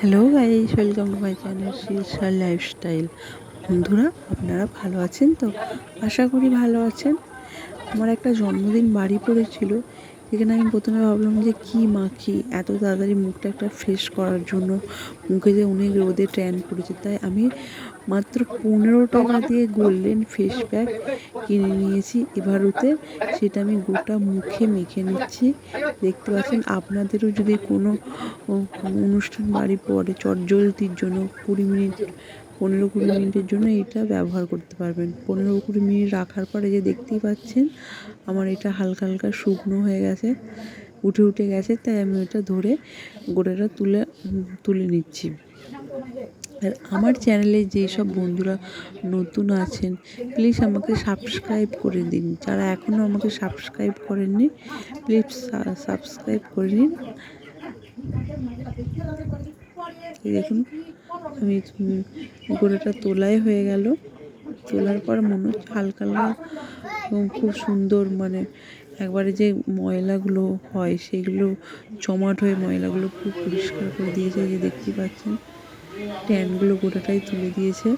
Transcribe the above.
Hello guys, welcome to my channel শিলসার lifestyle. বন্ধুরা, আপনারা ভালো আছেন তো? আশা করি ভালো আছেন। আমার একটা জন্মদিন বাড়ি পড়েছিল, সেখানে আমি প্রথমে ভাবলাম যে কী মাখি এত তাড়াতাড়ি মুখটা একটা ফ্রেশ করার জন্য। মুখে যে অনেক রোদে ট্যান পড়েছে, তাই আমি মাত্র 15 টাকা দিয়ে গোল্ডেন ফেস প্যাক কিনে নিয়েছি এভারুতে। সেটা আমি গোটা মুখে মেখে নিচ্ছি। দেখতে পাচ্ছেন, আপনাদেরও যদি কোনো অনুষ্ঠান বাড়ি পড়ে চটজলদির জন্য 20 মিনিট 15-20 মিনিটের জন্য এটা ব্যবহার করতে পারবেন। 15-20 মিনিট রাখার পরে যে দেখতেই পাচ্ছেন আমার এটা হালকা হালকা শুকনো হয়ে গেছে, উঠে গেছে। তাই আমি ওটা ধরে গোটাটা তুলে নিচ্ছি। আর আমার চ্যানেলে যেসব বন্ধুরা নতুন আছেন, প্লিজ আমাকে সাবস্ক্রাইব করে দিন। যারা এখনও আমাকে সাবস্ক্রাইব করেননি, প্লিজ সাবস্ক্রাইব করে নিন। দেখুন, আমি গোড়াটা তোলাই হয়ে গেল। তোলার পর মনে হচ্ছে হালকা হালকা এবং খুব সুন্দর, মানে একবারে যে ময়লাগুলো হয় সেগুলো জমাট হয়ে ময়লাগুলো খুব পরিষ্কার করে দিয়েছে। যে দেখতেই পাচ্ছেন ট্যানগুলো গোটাটাই তুলে দিয়েছে।